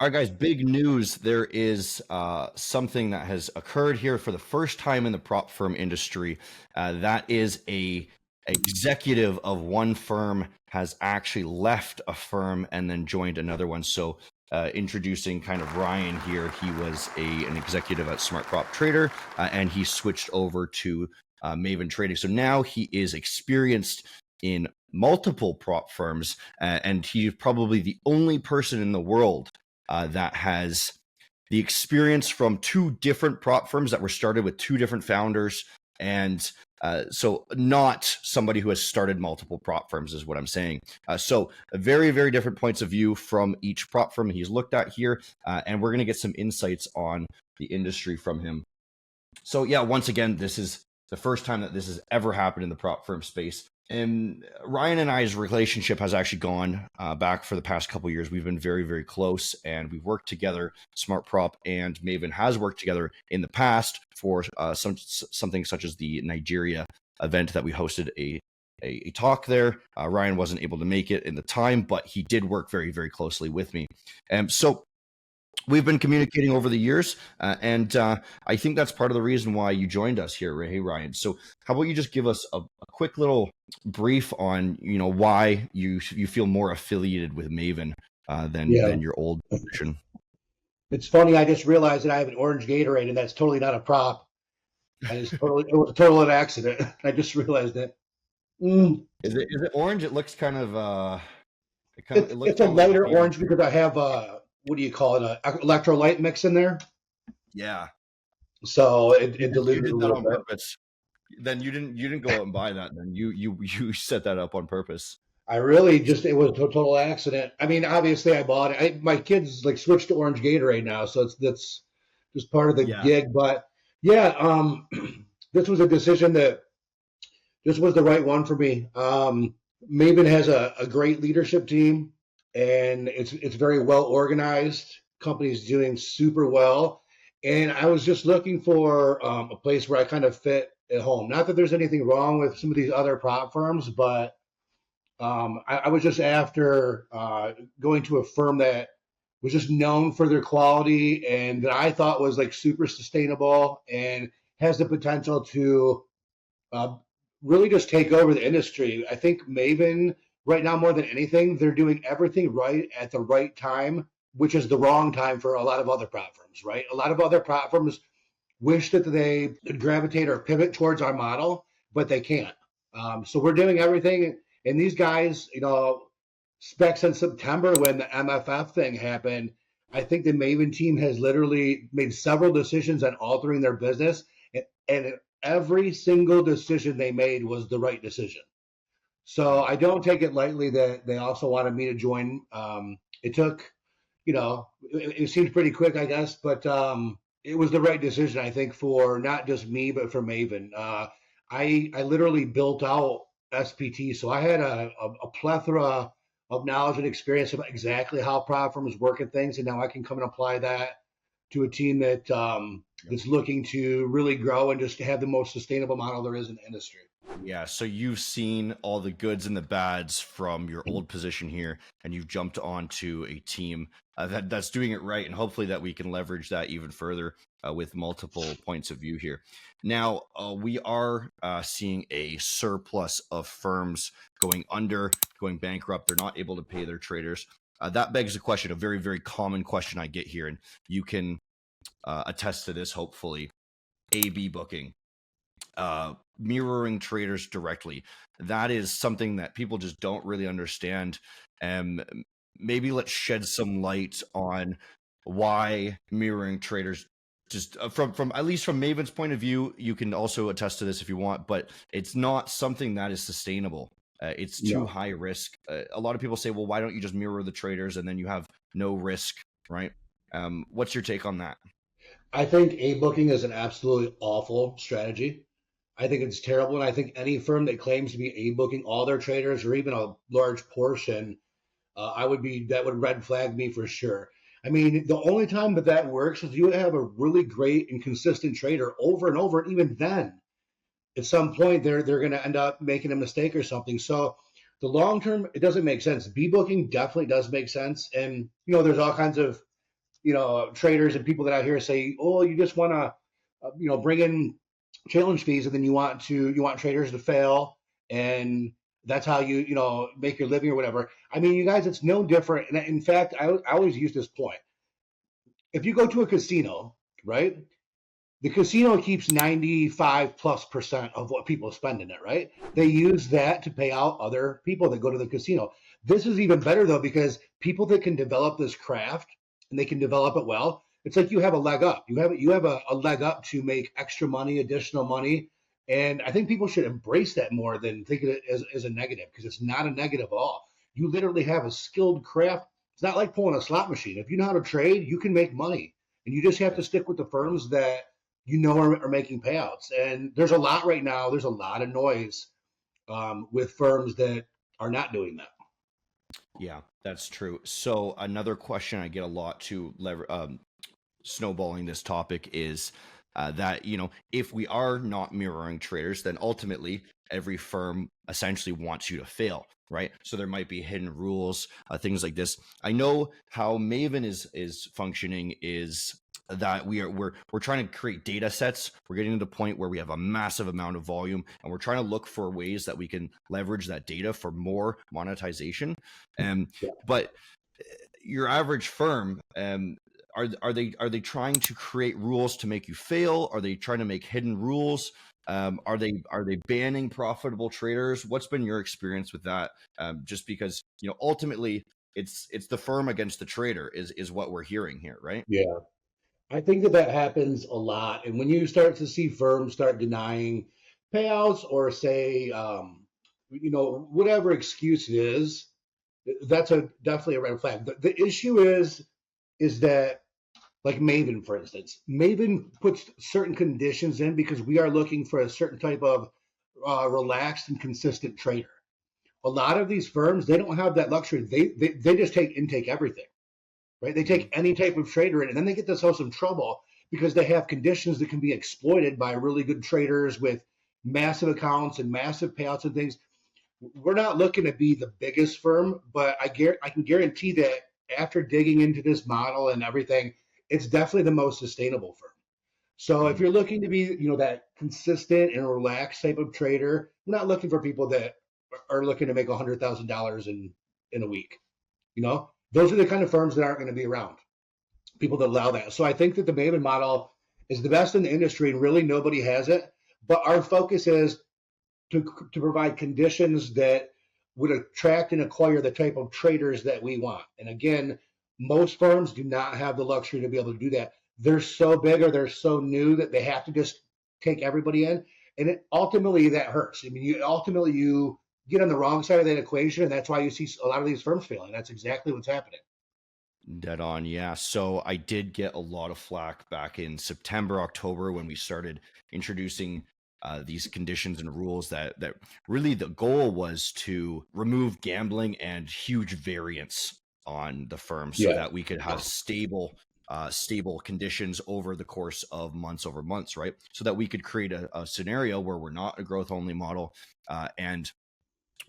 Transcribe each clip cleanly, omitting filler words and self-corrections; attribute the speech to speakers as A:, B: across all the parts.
A: All right, guys, big news. There is something that has occurred here for the first time in the prop firm industry. That is a executive of one firm has actually left a firm and then joined another one. So introducing kind of Ryan here, he was an executive at Smart Prop Trader, and he switched over to Maven Trading. So now he is experienced in multiple prop firms, and he's probably the only person in the world that has the experience from two different prop firms that were started with two different founders. And so not somebody who has started multiple prop firms is what I'm saying. So very, very different points of view from each prop firm he's looked at here. And we're going to get some insights on the industry from him. So yeah, once again, this is the first time that this has ever happened in the prop firm space. And Ryan and I's relationship has actually gone back for the past couple of years. We've been very, very close, and we've worked together. Smart Prop and Maven has worked together in the past for something such as the Nigeria event that we hosted a talk there. Ryan wasn't able to make it in the time, but he did work very, very closely with me. So we've been communicating over the years, and I think that's part of the reason why you joined us here, hey Ryan. So how about you just give us a quick little brief on why you feel more affiliated with Maven than your old position?
B: It's funny. I just realized that I have an orange Gatorade, and that's totally not a prop. It was a total accident. I just realized that.
A: Is it orange? It looks kind of.
B: It's a lighter orange because I have what do you call it? Electrolyte mix in there.
A: Yeah.
B: So it dilutes a little bit.
A: Purpose. Then you didn't go out and buy that. Then you set that up on purpose.
B: I really it was a total accident. I mean, obviously I bought it. My kids like switched to orange Gatorade now, so that's just part of the gig. But yeah, this was a decision that this was the right one for me. Maven has a great leadership team, and it's very well organized. Company's doing super well, and I was just looking for a place where I kind of fit at home. Not that there's anything wrong with some of these other prop firms, but I was just after going to a firm that was just known for their quality and that I thought was like super sustainable and has the potential to really just take over the industry. I think Maven right now, more than anything, they're doing everything right at the right time, which is the wrong time for a lot of other prop firms, right? A lot of other prop firms wish that they could gravitate or pivot towards our model, but they can't. So we're doing everything. And these guys, specs in September when the MFF thing happened, I think the Maven team has literally made several decisions on altering their business. And every single decision they made was the right decision. So I don't take it lightly that they also wanted me to join. It took, it seemed pretty quick, I guess, but it was the right decision, I think, for not just me, but for Maven. I literally built out SPT. So I had a plethora of knowledge and experience about exactly how prop firms work and things. And now I can come and apply that to a team that is looking to really grow and just have the most sustainable model there is in the industry.
A: Yeah, so you've seen all the goods and the bads from your old position here, and you've jumped onto a team that's doing it right, and hopefully that we can leverage that even further with multiple points of view here. Now, we are seeing a surplus of firms going under, going bankrupt. They're not able to pay their traders. That begs the question, a very, very common question I get here, and you can attest to this, hopefully. A/B booking. Mirroring traders directly. That is something that people just don't really understand. Maybe let's shed some light on why mirroring traders, just from at least from Maven's point of view. You can also attest to this if you want, but it's not something that is sustainable. It's too high risk. A lot of people say, well, why don't you just mirror the traders and then you have no risk, right? What's your take on that?
B: I think A booking is an absolutely awful strategy. I think it's terrible, and I think any firm that claims to be A booking all their traders or even a large portion, that would red flag me for sure. I mean, the only time that works is you have a really great and consistent trader over and over, and even then, at some point they're going to end up making a mistake or something. So the long term, it doesn't make sense. B booking definitely does make sense, and there's all kinds of traders and people that I hear say, oh, you just want to, bring in challenge fees, and then you want traders to fail, and that's how you make your living or whatever. I mean, you guys, it's no different. And in fact, I always use this point. If you go to a casino, right? The casino keeps 95+% of what people spend in it, right? They use that to pay out other people that go to the casino. This is even better though, because people that can develop this craft and they can develop it well, it's like you have a leg up. You have a leg up to make extra money, additional money. And I think people should embrace that more than think of it as a negative, because it's not a negative at all. You literally have a skilled craft. It's not like pulling a slot machine. If you know how to trade, you can make money. And you just have to stick with the firms that are making payouts. And there's a lot right now. There's a lot of noise with firms that are not doing that.
A: Yeah, that's true. So another question I get a lot to snowballing this topic is that, if we are not mirroring traders, then ultimately every firm essentially wants you to fail, right? So there might be hidden rules, things like this. I know how Maven is functioning is that we're trying to create data sets. We're getting to the point where we have a massive amount of volume, and we're trying to look for ways that we can leverage that data for more monetization. But your average firm, are they trying to create rules to make you fail? Are they trying to make hidden rules? Are they banning profitable traders? What's been your experience with that? Just because ultimately it's the firm against the trader is what we're hearing here, right?
B: Yeah. I think that happens a lot. And when you start to see firms start denying payouts or say, whatever excuse it is, that's definitely a red flag. The issue is that, like Maven, for instance, Maven puts certain conditions in because we are looking for a certain type of relaxed and consistent trader. A lot of these firms, they don't have that luxury. They just take everything, right? They take any type of trader in, and then they get themselves in trouble because they have conditions that can be exploited by really good traders with massive accounts and massive payouts and things. We're not looking to be the biggest firm, but I can guarantee that after digging into this model and everything, it's definitely the most sustainable firm. So if you're looking to be, that consistent and relaxed type of trader, we're not looking for people that are looking to make $100,000 in a week. Those are the kind of firms that aren't going to be around. People that allow that. So I think that the Maven model is the best in the industry, and really nobody has it. But our focus is to provide conditions that would attract and acquire the type of traders that we want. And again, most firms do not have the luxury to be able to do that. They're so big or they're so new that they have to just take everybody in. And ultimately that hurts. I mean, you get on the wrong side of that equation, and that's why you see a lot of these firms failing. That's exactly what's happening.
A: Dead on, yeah. So I did get a lot of flack back in September, October when we started introducing these conditions and rules that really the goal was to remove gambling and huge variance on the firm so that we could have stable conditions over the course of months over months, right? So that we could create a scenario where we're not a growth only model, and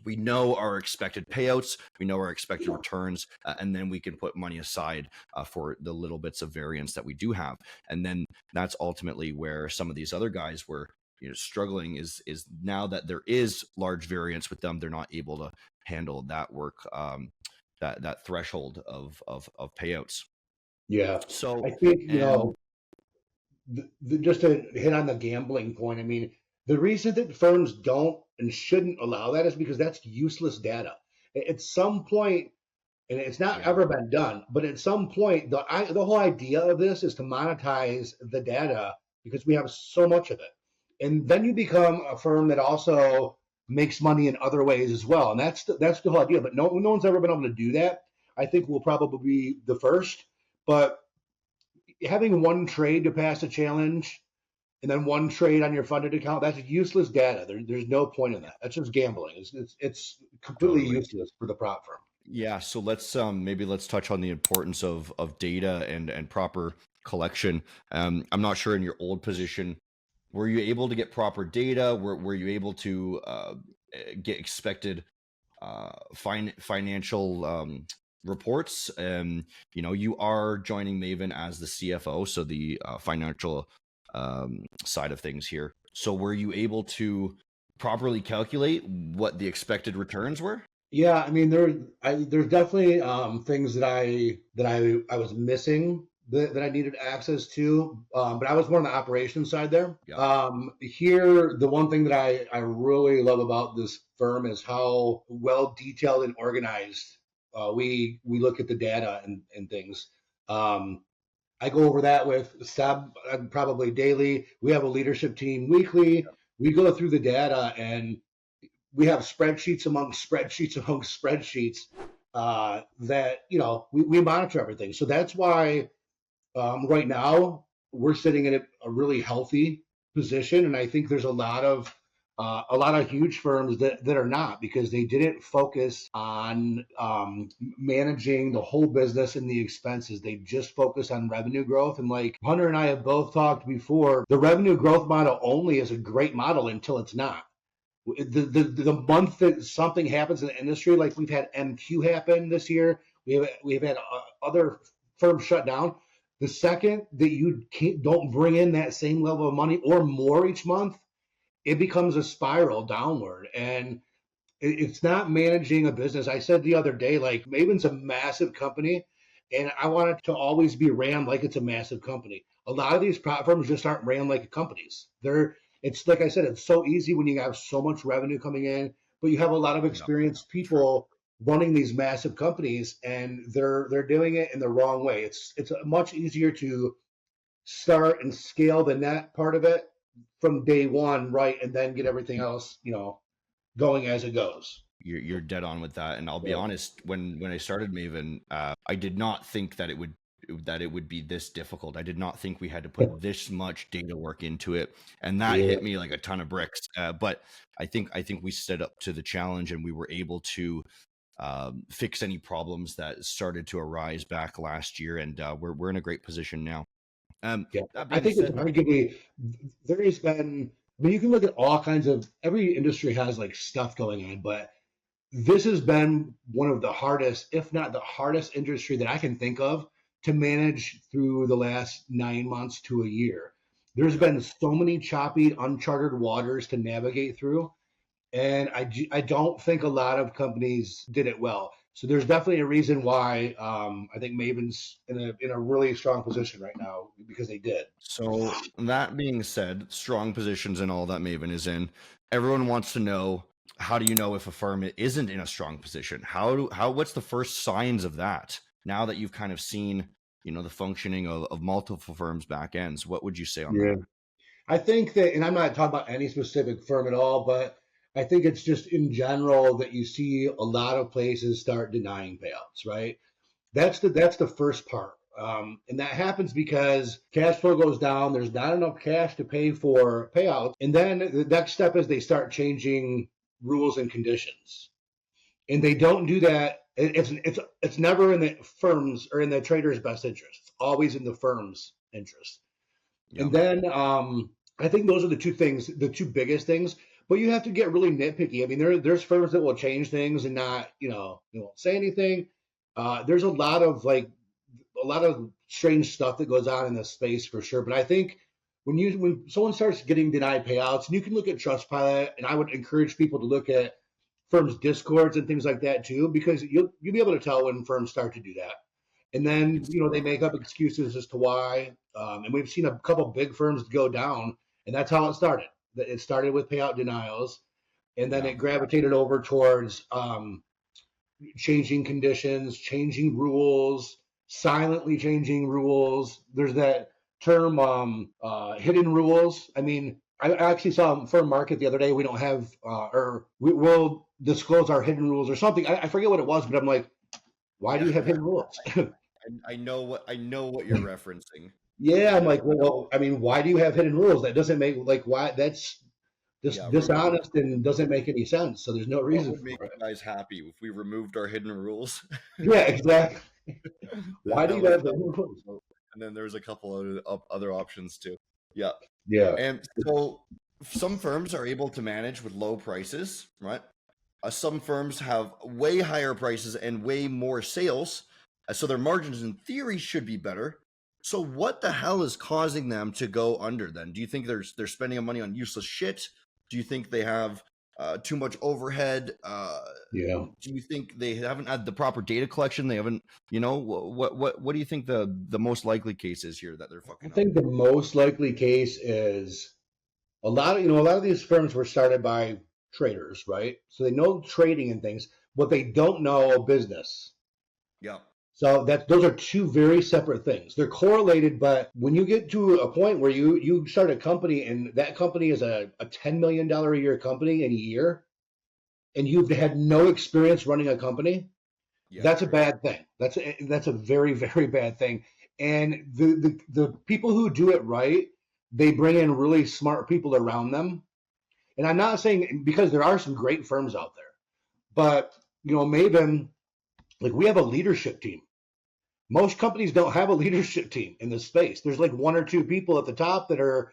A: we know our expected payouts, we know our expected returns, and then we can put money aside for the little bits of variance that we do have. And then that's ultimately where some of these other guys were struggling is now that there is large variance with them, they're not able to handle that work, that threshold of payouts.
B: Yeah.
A: So
B: I think, just to hit on the gambling point, I mean, the reason that firms don't and shouldn't allow that is because that's useless data. At some point, and it's not ever been done, but at some point, the whole idea of this is to monetize the data because we have so much of it. And then you become a firm that also makes money in other ways as well. And that's the whole idea. But no one's ever been able to do that. I think we'll probably be the first. But having one trade to pass a challenge and then one trade on your funded account, that's useless data. There's no point in that. That's just gambling. It's completely useless for the prop firm.
A: Yeah, so let's touch on the importance of data and proper collection. I'm not sure in your old position, were you able to get proper data? Were you able to get expected financial reports. You are joining Maven as the CFO, so the financial side of things here. So were you able to properly calculate what the expected returns were?
B: Yeah, I mean there's definitely things that I was missing that I needed access to, but I was more on the operations side there.
A: Yeah.
B: Here, the one thing that I really love about this firm is how well detailed and organized we look at the data and things. Um, I go over that with Seb probably daily. We have a leadership team weekly. We go through the data and we have spreadsheets among spreadsheets among spreadsheets that we monitor everything. So that's why right now we're sitting in a really healthy position, and I think there's a lot of huge firms that are not, because they didn't focus on managing the whole business and the expenses. They just focus on revenue growth. And like Hunter and I have both talked before, the revenue growth model only is a great model until it's not. The month that something happens in the industry, like we've had MQ happen this year, we've had other firms shut down. The second that you don't bring in that same level of money or more each month, it becomes a spiral downward. And it's not managing a business. I said the other day, like Maven's a massive company, and I want it to always be ran like it's a massive company. A lot of these platforms just aren't ran like companies. It's like I said, it's so easy when you have so much revenue coming in, but you have a lot of experienced people running these massive companies, and they're doing it in the wrong way. It's much easier to start and scale the net part of it from day one, right, and then get everything else, going as it goes.
A: You're dead on with that, and I'll be honest. When I started Maven, I did not think that it would be this difficult. I did not think we had to put this much data work into it, and that hit me like a ton of bricks. But I think we stood up to the challenge, and we were able to fix any problems that started to arise back last year, and we're in a great position now.
B: I think it's arguably there has been. I mean, you can look at all kinds of, every industry has like stuff going on, but this has been one of the hardest, if not the hardest industry that I can think of to manage through the last 9 months to a year. There's been so many choppy, uncharted waters to navigate through. And I don't think a lot of companies did it well. So there's definitely a reason why I think Maven's in a really strong position right now, because they did.
A: So that being said, strong positions and all that Maven is in. Everyone wants to know, how do you know if a firm isn't in a strong position? What's the first signs of that? Now that you've kind of seen, the functioning of multiple firms back ends, what would you say on that?
B: I think that, and I'm not talking about any specific firm at all, but I think it's just in general that you see a lot of places start denying payouts, right? That's the first part. And that happens because cash flow goes down. There's not enough cash to pay for payouts. And then the next step is they start changing rules and conditions. And they don't do that. It's never in the firm's or in the trader's best interest. It's always in the firm's interest. And then I think those are the two biggest things. But you have to get really nitpicky. I mean, there's firms that will change things and not, they won't say anything. There's a lot of strange stuff that goes on in this space for sure. But I think when someone starts getting denied payouts, and you can look at Trustpilot, and I would encourage people to look at firms' discords and things like that too, because you'll be able to tell when firms start to do that. And then they make up excuses as to why. And we've seen a couple big firms go down, and that's how it started. It started with payout denials, and then it gravitated over towards changing conditions, changing rules, silently changing rules. There's that term, hidden rules. I mean, I actually saw a firm market the other day. We don't have, or we'll disclose our hidden rules or something. I forget what it was, but I'm like, why do you have hidden rules?
A: I know what you're referencing.
B: Yeah, I'm like, well, I mean, why do you have hidden rules? That doesn't make, like, why? That's just dishonest and doesn't make any sense. So there's no reason.
A: What would make you guys happy if we removed our hidden rules?
B: Yeah, exactly. Why do you have hidden rules?
A: And then there's a couple other options too. Yeah.
B: Yeah.
A: And so some firms are able to manage with low prices, right? Some firms have way higher prices and way more sales, so their margins in theory should be better. So what the hell is causing them to go under then? Do you think they're spending money on useless shit? Do you think they have too much overhead?
B: Yeah.
A: Do you think they haven't had the proper data collection? They haven't, what do you think the most likely case is here that they're
B: I
A: fucking up?
B: think the most likely case is a lot of these firms were started by traders, right? So they know trading and things, but they don't know business.
A: Yeah.
B: So those are two very separate things. They're correlated, but when you get to a point where you start a company and that company is a $10 million a year company in a year, and you've had no experience running a company,
A: Yeah.
B: that's a bad thing. That's a very, very bad thing. And the people who do it right, they bring in really smart people around them. And I'm not saying, because there are some great firms out there, but Maven, like, we have a leadership team. Most companies don't have a leadership team in this space. There's like one or two people at the top that are,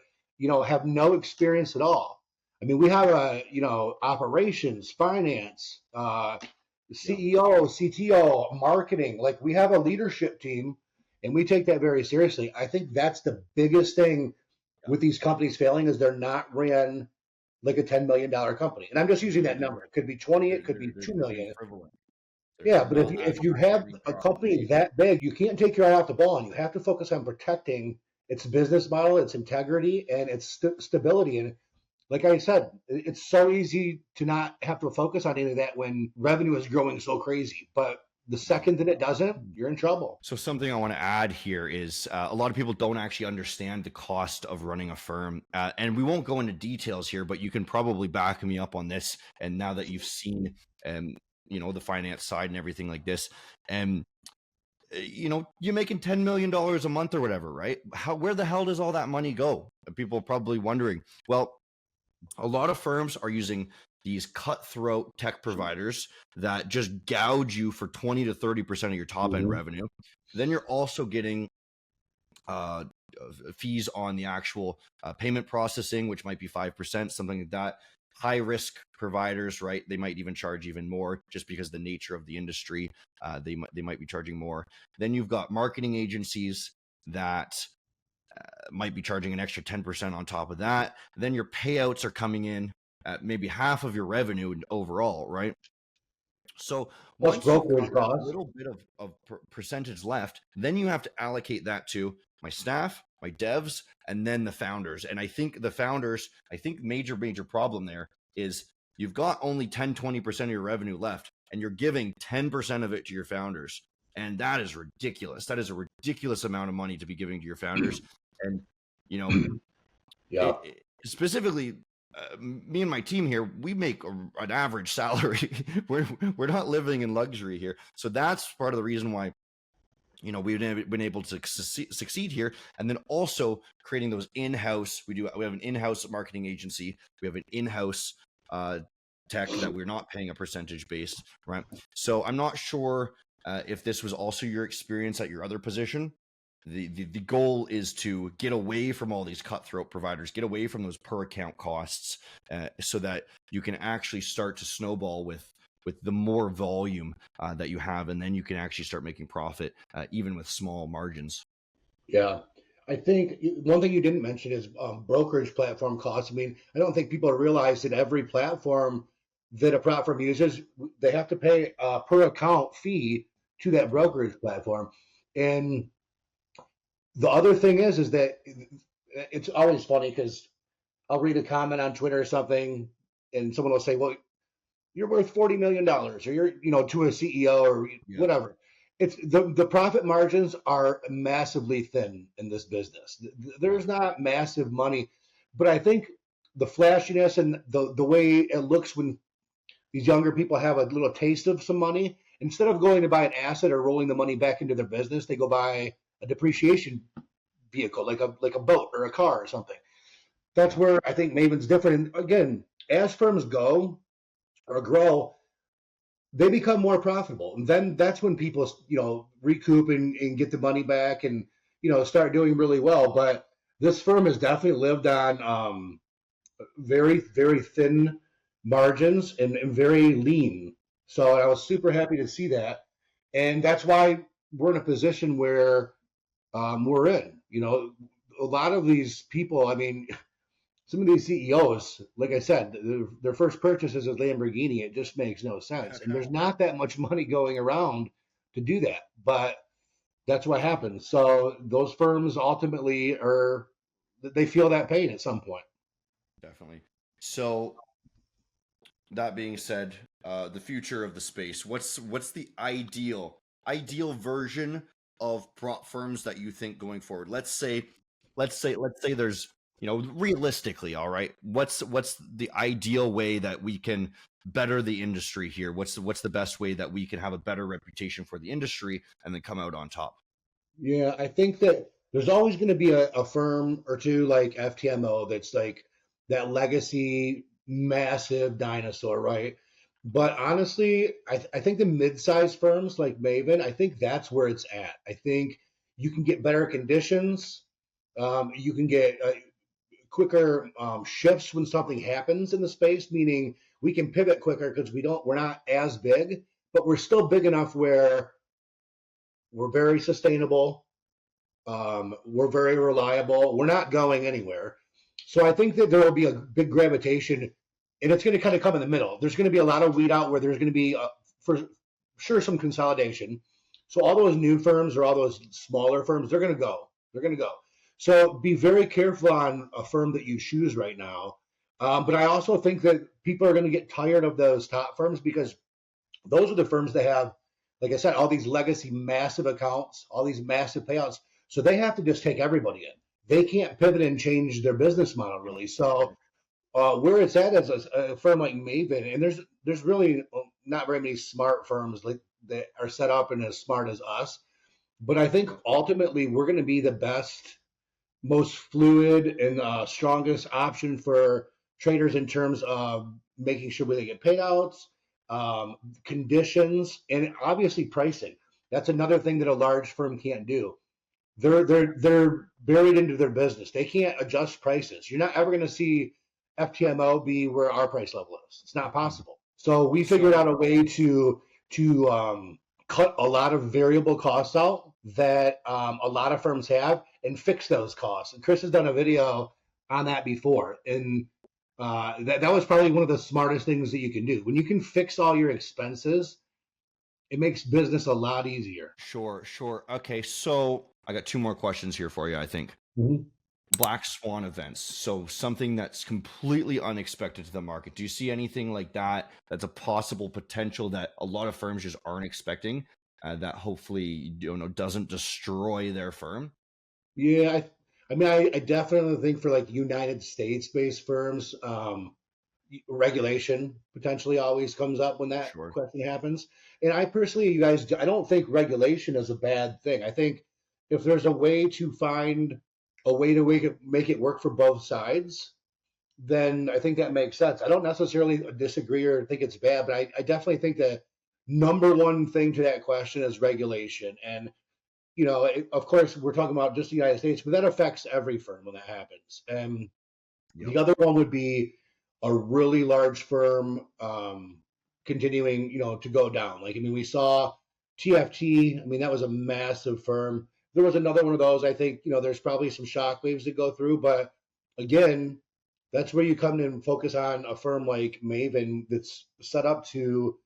B: have no experience at all. I mean, we have operations, finance, CEO, CTO, marketing. Like, we have a leadership team, and we take that very seriously. I think that's the biggest thing with these companies failing, is they're not ran like a $10 million company. And I'm just using that number. It could be 20, it could be 2 million. Yeah, but if you have a company that big, you can't take your eye off the ball, and you have to focus on protecting its business model, its integrity, and its stability. And like I said, it's so easy to not have to focus on any of that when revenue is growing so crazy. But the second that it doesn't, you're in trouble.
A: So something I want to add here is a lot of people don't actually understand the cost of running a firm. And we won't go into details here, but you can probably back me up on this. And now that you've seen, the finance side and everything like this, and you're making $10 million a month or whatever, right? Where the hell does all that money go? People are probably wondering. Well, a lot of firms are using these cutthroat tech providers that just gouge you for 20 to 30% of your top end revenue. Then you're also getting fees on the actual payment processing, which might be 5%, something like that. High risk providers, right? They might even charge even more just because of the nature of the industry. They might be charging more. Then you've got marketing agencies that might be charging an extra 10% on top of that. Then your payouts are coming in at maybe half of your revenue overall, right? So once you've got a little bit of percentage left, then you have to allocate that to my staff, my devs, and then the founders. And I think major problem there is you've got only 10-20% of your revenue left, and you're giving 10% of it to your founders. And that is ridiculous. That is a ridiculous amount of money to be giving to your founders. And, specifically, me and my team here, we make an average salary. We're not living in luxury here. So that's part of the reason why, we've been able to succeed here. And then also creating those in-house, we have an in-house marketing agency. We have an in-house tech that we're not paying a percentage based, right? So I'm not sure if this was also your experience at your other position. The goal is to get away from all these cutthroat providers, get away from those per account costs, so that you can actually start to snowball with the more volume that you have, and then you can actually start making profit even with small margins.
B: Yeah. I think one thing you didn't mention is brokerage platform costs. I mean, I don't think people realize that every platform that a platform uses, they have to pay a per account fee to that brokerage platform. And the other thing is that it's always funny because I'll read a comment on Twitter or something, and someone will say, "Well, you're worth $40 million," or you're, to a CEO or whatever. It's the profit margins are massively thin in this business. There's not massive money, but I think the flashiness and the way it looks when these younger people have a little taste of some money, instead of going to buy an asset or rolling the money back into their business, they go buy a depreciation vehicle, like a boat or a car or something. That's where I think Maven's different. And again, as firms go or grow, they become more profitable. And then that's when people, recoup and get the money back and, start doing really well. But this firm has definitely lived on very, very thin margins and very lean. So I was super happy to see that, and that's why we're in a position where we're in. A lot of these people. I mean, some of these CEOs, like I said, their first purchase is a Lamborghini. It just makes no sense, and there's not that much money going around to do that. But that's what happens. So those firms ultimately they feel that pain at some point.
A: Definitely. So that being said, the future of the space. What's the ideal version of prop firms that you think going forward? Let's say there's, realistically, all right. What's the ideal way that we can better the industry here? What's the best way that we can have a better reputation for the industry and then come out on top?
B: Yeah, I think that there's always going to be a firm or two like FTMO that's like that legacy massive dinosaur, right? But honestly, I think the mid-sized firms like Maven, I think that's where it's at. I think you can get better conditions. You can get quicker shifts when something happens in the space, meaning we can pivot quicker because we're not as big, but we're still big enough where we're very sustainable. We're very reliable. We're not going anywhere. So I think that there will be a big gravitation, and it's going to kind of come in the middle. There's going to be a lot of weed out where there's going to be, for sure, some consolidation. So all those new firms or all those smaller firms, they're going to go. They're going to go. So be very careful on a firm that you choose right now. But I also think that people are going to get tired of those top firms because those are the firms that have, like I said, all these legacy massive accounts, all these massive payouts. So they have to just take everybody in. They can't pivot and change their business model really. So where it's at is a firm like Maven, and there's really not very many smart firms like that are set up and as smart as us. But I think ultimately we're going to be the best, most fluid, and strongest option for traders in terms of making sure they get payouts, conditions, and obviously pricing. That's another thing that a large firm can't do. They're buried into their business. They can't adjust prices. You're not ever going to see FTMO be where our price level is. It's not possible. So we figured out a way to cut a lot of variable costs out that a lot of firms have and fix those costs. And Chris has done a video on that before, and that was probably one of the smartest things that you can do. When you can fix all your expenses, it makes business a lot easier.
A: Sure. Okay, so I got two more questions here for you, I think.
B: Mm-hmm.
A: Black swan events. So something that's completely unexpected to the market. Do you see anything like that that's a possible potential that a lot of firms just aren't expecting, that hopefully doesn't destroy their firm?
B: Yeah, I mean, I definitely think for like United States-based firms, regulation potentially always comes up when that
A: Sure.
B: question happens. And I personally, you guys, I don't think regulation is a bad thing. I think if there's a way to find a way to make it work for both sides, then I think that makes sense. I don't necessarily disagree or think it's bad, but I definitely think the number one thing to that question is regulation. And of course, we're talking about just the United States, but that affects every firm when that happens. And the other one would be a really large firm continuing, to go down. Like, I mean, we saw TFT. I mean, that was a massive firm. There was another one of those. I think, there's probably some shockwaves that go through, but again, that's where you come in and focus on a firm like Maven that's set up to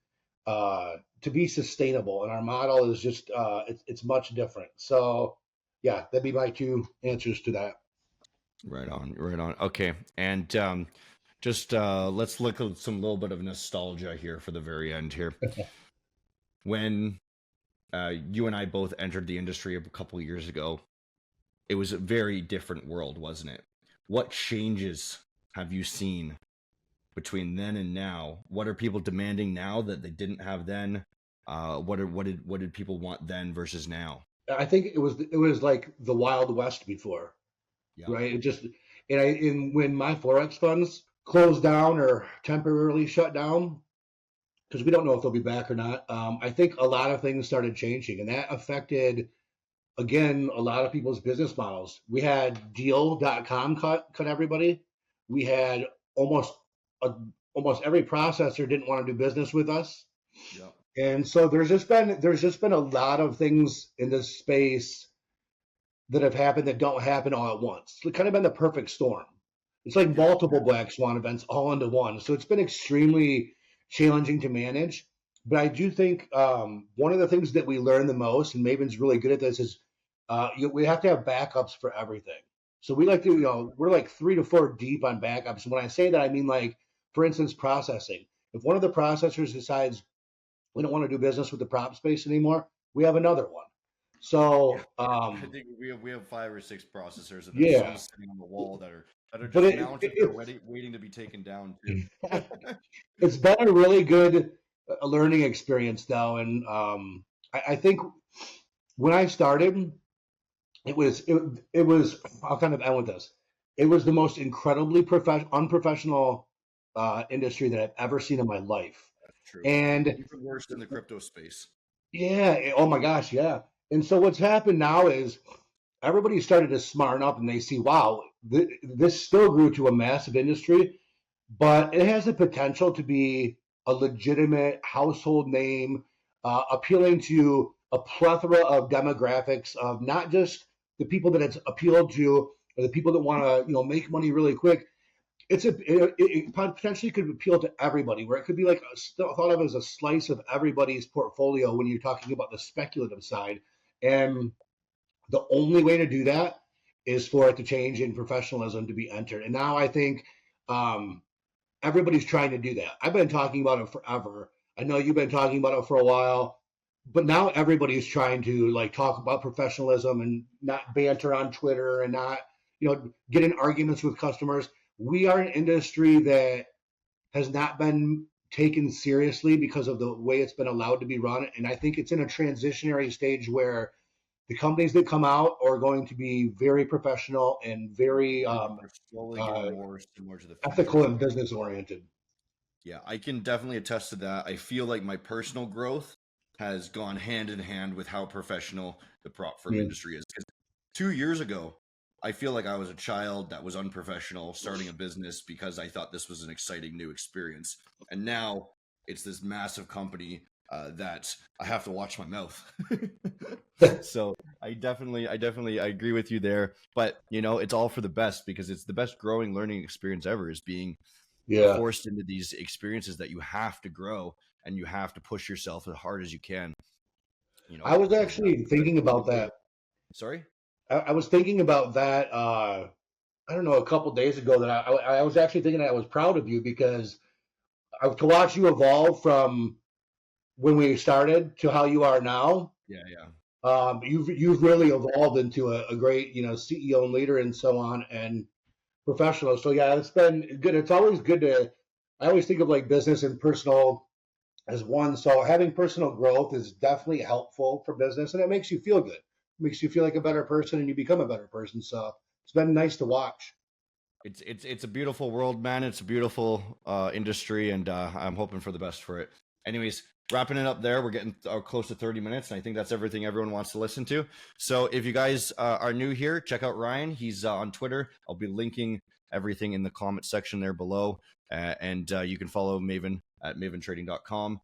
B: be sustainable, and our model is just it's much different. So yeah, that'd be my two answers to that.
A: Right on. Okay, and just let's look at some little bit of nostalgia here for the very end here. When you and I both entered the industry a couple of years ago, it was a very different world, wasn't it? What changes have you seen between then and now? What are people demanding now that they didn't have then? What did people want then versus now?
B: I think it was like the Wild West before, right? It just and when my forex funds closed down or temporarily shut down, because we don't know if they'll be back or not. I think a lot of things started changing, and that affected, again, a lot of people's business models. We had Deal.com cut everybody. We had almost almost every processor didn't want to do business with us.
A: Yeah.
B: And so there's just been a lot of things in this space that have happened that don't happen all at once. It's kind of been the perfect storm. It's like multiple black swan events all into one. So it's been extremely challenging to manage. But I do think one of the things that we learn the most, and Maven's really good at this, is we have to have backups for everything. So we like to, we're like 3 to 4 deep on backups. And when I say that, I mean, like, for instance, processing. If one of the processors decides we don't want to do business with the prop space anymore, we have another one. So
A: I think we have 5 or 6 processors, and there's
B: yeah,
A: some sitting on the wall that are
B: but
A: just mounted there, waiting to be taken down too.
B: it's been a really good learning experience though, and I think when I started, it was I'll kind of end with this. It was the most incredibly unprofessional industry that I've ever seen in my life,
A: That's true.
B: and
A: Even worse in the crypto space.
B: yeah, oh my gosh, yeah. And so what's happened now is everybody started to smarten up and they see, wow, this still grew to a massive industry, but it has the potential to be a legitimate household name, appealing to a plethora of demographics of not just the people that it's appealed to or the people that want to make money really quick. It potentially could appeal to everybody, where it could be like thought of as a slice of everybody's portfolio when you're talking about the speculative side. And the only way to do that is for it to change in professionalism to be entered. And now I think everybody's trying to do that. I've been talking about it forever. I know you've been talking about it for a while, but now everybody's trying to like talk about professionalism and not banter on Twitter and not, get in arguments with customers. We are an industry that has not been taken seriously because of the way it's been allowed to be run. And I think it's in a transitionary stage where the companies that come out are going to be very professional and very
A: slowly getting more similar to the
B: ethical and business oriented.
A: Yeah, I can definitely attest to that. I feel like my personal growth has gone hand in hand with how professional the prop firm industry is. Because 2 years ago, I feel like I was a child that was unprofessional, starting a business because I thought this was an exciting new experience. And now it's this massive company that I have to watch my mouth. So I agree with you there. But it's all for the best, because it's the best growing learning experience ever, is being forced into these experiences that you have to grow and you have to push yourself as hard as you can.
B: I was actually thinking about that.
A: Sorry?
B: I was thinking about that. I don't know, a couple days ago, that I was actually thinking that I was proud of you, because to watch you evolve from when we started to how you are now.
A: Yeah.
B: You've really evolved into a great, CEO and leader and so on, and professional. So yeah, it's been good. It's always good I always think of like business and personal as one. So having personal growth is definitely helpful for business, and it makes you feel good. It makes you feel like a better person, and you become a better person. So it's been nice to watch.
A: It's a beautiful world, man. It's a beautiful industry, and I'm hoping for the best for it. Anyways, wrapping it up there. We're getting close to 30 minutes, and I think that's everything everyone wants to listen to. So if you guys are new here, check out Ryan. He's on Twitter. I'll be linking everything in the comment section there below. And you can follow Maven at maventrading.com.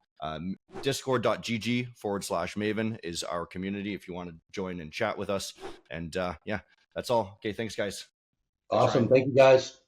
A: Discord.gg/Maven is our community if you want to join and chat with us. And yeah, that's all. Okay, thanks, guys.
B: Awesome. Thank you, guys.